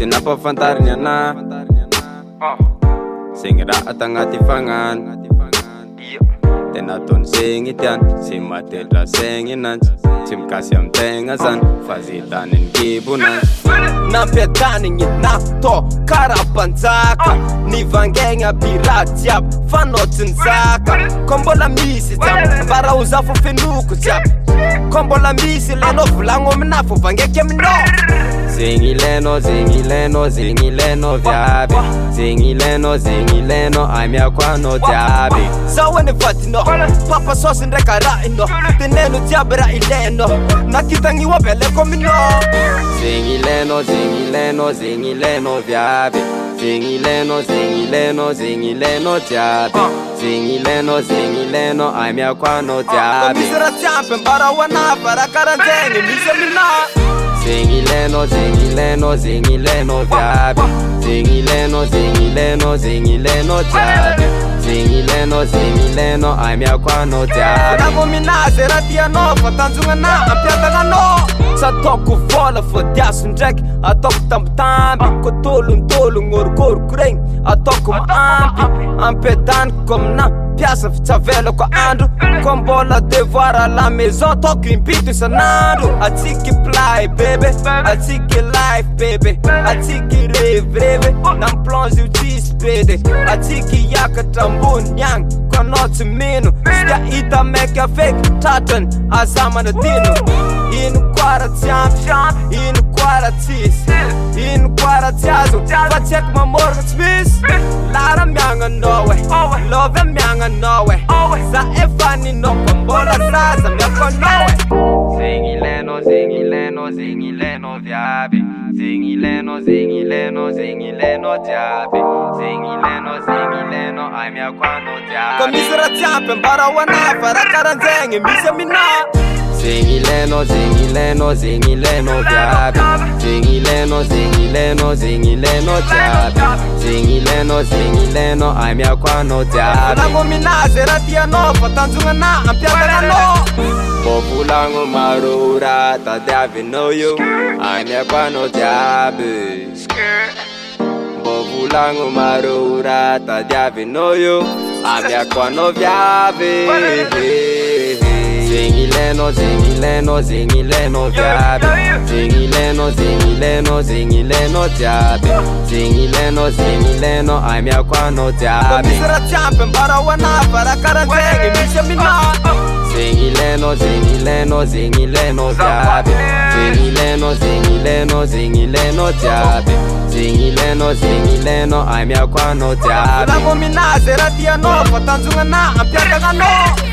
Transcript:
sinapafantariny ana zegny raha tagnaty fagnano tena ataony zegny tiany tsy matedra saigny ananjy tsy mikasy amy tegna zany fa ze taniny kibonanjy nampiadanigny natao karaha-mpanjaka nivangegna pirate jiaby fanotiny zaka ko mbola misy jiaby mba raha ozafo fenoko jiaby ko mbola misy lenao volagno amina fo vangeky aminao zegny ilainao zegny ilainao zegny ilainao viaby zegny ilainao amiako anao jiaby zaho eny vadinao papa sosy ndraika rahinao teneno jiaby raha ilainao nakitagny oaby aleko aminao zegny ilainao zegny ilainao zegny ilainao viaby zegny ilainao zegny ilainao zegny ilainao jiaby zegny ilainao amiako anao jiaby misy raha jiaby mbara ho anafa raha karanjegny misy aminao zegny ilainao zegny ilainao zegny ilainao viaby zegny ilainao zegny ilainao zegny ilainao jiaby zegny ilainao amiako anao jiaby navo minazy raha tianao fa tanjognana ampiatagnanao tsy ataoko vola fô diaso ndraiky ataoko tambitamby ko tolongtologno orokoroko regny ataoko maampy ampiadaniko amina piasa fitsavelako andro ko mbola devoir à la maison ataoko impito isanandro atsiky play bebe atsiky life bebe atsiky revreve namplonge io tsisy bede atsiky hiakatra ambony agny ko anao tsy mino sy tia hita maiky afeky tratrany azamana dino ino koa raha tsy ampy ino koa raha tsisy ino koa raha tsy azo fa tsy haiko mamoraka tsy misy lara miagnanao love miagnanao za efa ninao ko mbola zaza miako anao zegny ilainao zegny ilainao zegny ilainao viaby zegny ilainao zegny ilainao zegny ilainao jiaby zegny ilainao amiako anao jiaby ko misy raha tsy ampy mbara ho anafa raha karanjegny misy aminao zegny ilainao zegny ilainao zegny ilainao viaby zegny ilainao zegny ilainao zegny ilainao jiaby zegny ilainao amiako anao jiaby navo minazy raha tianao fa tanjognana ampiatagnanao mbô volagno maro raha tadiavinao io amiako anao jiaby mbô volagno maro raha tadiavinao io amiako anao viaby zegny ilainao zegny ilainao zegny ilainao viaby zegny ilainao zegny ilainao jiaby zegny ilainao amiako anao jiaby misy raha tsy ampy mbara ho anafa raha karanjegny misy aminao zegny ilainao zegny ilainao zegny ilainao viaby zegny ilainao zegny ilainao jiaby zegny ilainao amiako anao jiaby navo minazy raha tianao fa tanjognana ampiatagnanao